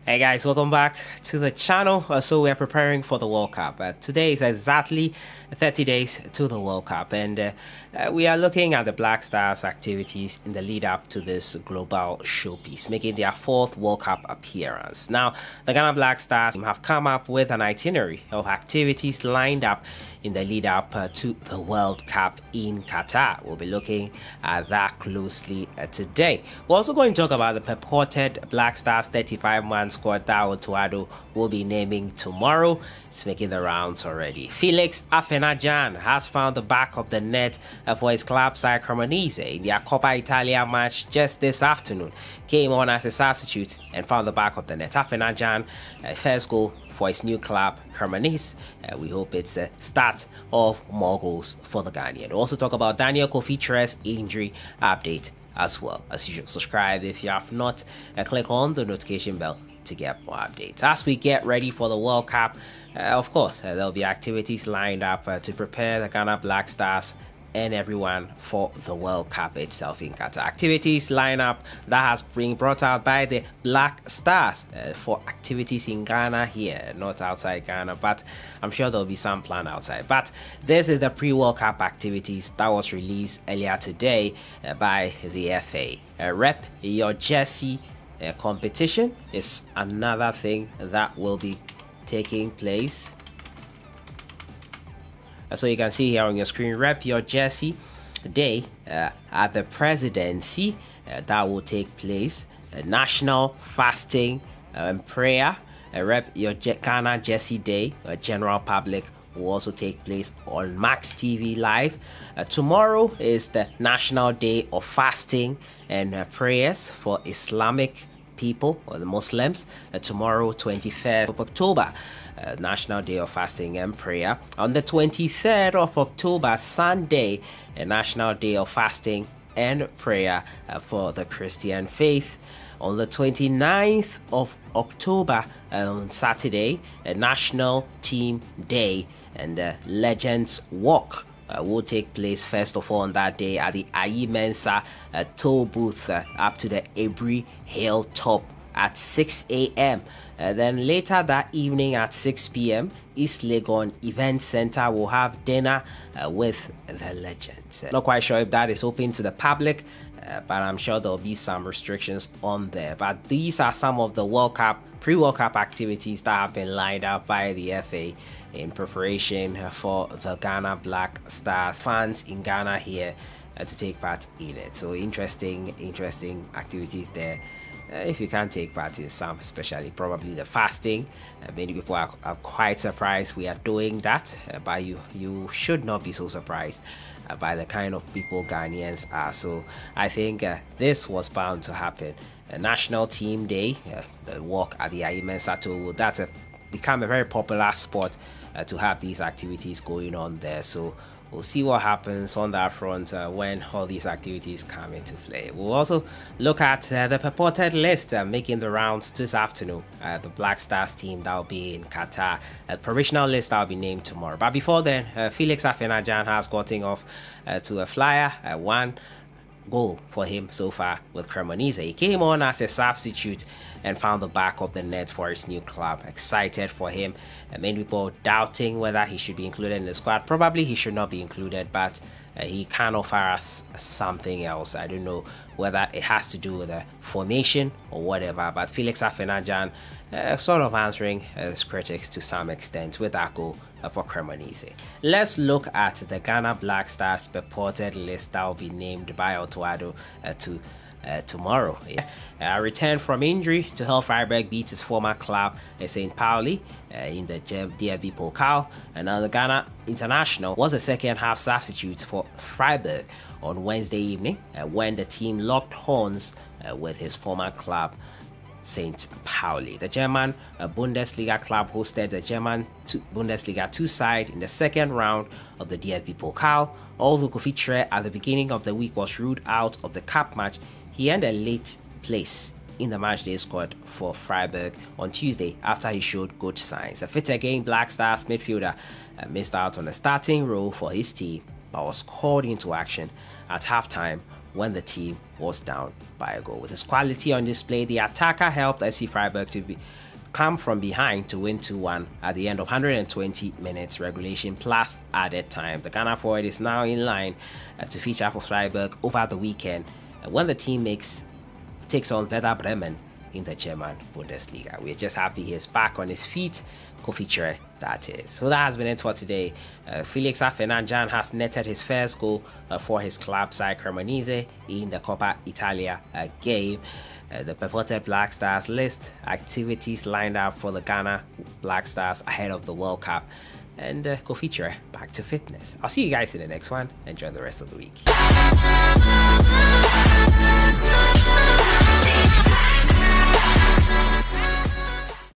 Hey guys, welcome back to the channel. So we are preparing for the World Cup. Today is exactly 30 days to the World Cup, and we are looking at the Black Stars activities in the lead up to this global showpiece, making their 4th World Cup appearance. Now, the Ghana Black Stars have come up with an itinerary of activities lined up in the lead up to the World Cup in Qatar. We'll be looking at that closely today. We're also going to talk about the purported Black Stars 35-man squad that Otuado will be naming tomorrow. It's making the rounds already. Felix Afena Gyan has found the back of the net for his club side Cremonese in their Coppa Italia match just this afternoon. Came on as a substitute and found the back of the net. Afena Gyan, first goal for his new club, Cremonese. We hope it's a start of more goals for the Ghanaian. We'll also talk about Daniel Kofi Tre's injury update as well. As usual, subscribe if you have not. Click on the notification bell to get more updates. As we get ready for the World Cup, of course, there'll be activities lined up to prepare the Ghana Black Stars and everyone for the World Cup itself in Qatar. Activities lineup that has been brought out by the Black Stars for activities in Ghana here, not outside Ghana, but I'm sure there'll be some plan outside. But this is the pre-World Cup activities that was released earlier today by the FA. Rep your jersey competition is another thing that will be taking place. So you can see here on your screen, Rep Your Jersey Day at the Presidency. That will take place. National Fasting and Prayer. Rep Your Ghana Jersey Day. General public will also take place on Max TV Live. Tomorrow is the National Day of Fasting and Prayers for Islamic people or the Muslims. Tomorrow, 21st of October. National Day of Fasting and Prayer. On the 23rd of October, Sunday, a National Day of Fasting and Prayer for the Christian faith. On the 29th of October, on Saturday, a National Team Day and Legends Walk will take place first of all on that day at the Ayi Mensa toll booth up to the Ebri Hilltop at 6 a.m. Then later that evening at 6 p.m., East Legon Event Center will have dinner with the legends. Not quite sure if that is open to the public, but I'm sure there'll be some restrictions on there. But these are some of the World Cup, pre-World Cup activities that have been lined up by the FA in preparation for the Ghana Black Stars fans in Ghana here to take part in it. So interesting activities there. If you can't take part in some, especially probably the fasting, many people are quite surprised we are doing that, but you should not be so surprised by the kind of people Ghanaians are. So I think this was bound to happen. A National Team Day, the walk at the Ayimen Sato, that's become a very popular spot to have these activities going on there. So we'll see what happens on that front when all these activities come into play. We'll also look at the purported list making the rounds this afternoon. The Black Stars team that will be in Qatar. A provisional list that will be named tomorrow. But before then, Felix Afena Gyan has gotten off to a flyer. One goal for him so far with Cremonese. He came on as a substitute and found the back of the net for his new club. Excited for him. Many people doubting whether he should be included in the squad. Probably he should not be included, but he can offer us something else. I don't know whether it has to do with the formation or whatever, but Felix Afena Gyan sort of answering his critics to some extent with that goal for Cremonese. Let's look at the Ghana Black Stars purported list that will be named by Otuado tomorrow. Returned from injury to help Freiburg beat his former club St. Pauli in the DFB Pokal. And now the Ghana international was a second half substitute for Freiburg on Wednesday evening when the team locked horns with his former club St. Pauli. The German Bundesliga club hosted the German Bundesliga 2 side in the second round of the DFB Pokal. Although Kofi Tre at the beginning of the week was ruled out of the cup match, he earned a late place in the matchday squad for Freiburg on Tuesday after he showed good signs. A fit again Black Stars midfielder missed out on a starting role for his team but was called into action at halftime when the team was down by a goal. With his quality on display, the attacker helped SC Freiburg to come from behind to win 2-1 at the end of 120 minutes regulation plus added time. The Ghana forward is now in line to feature for Freiburg over the weekend when the team takes on Werder Bremen in the German Bundesliga. We're just happy he's back on his feet. Co-feature that is. So that has been it for today. Felix Afena Gyan has netted his first goal for his club side Cremonese in the Coppa Italia game. The purported Black Stars list activities lined up for the Ghana Black Stars ahead of the World Cup, and co-feature back to fitness. I'll see you guys in the next one. Enjoy the rest of the week.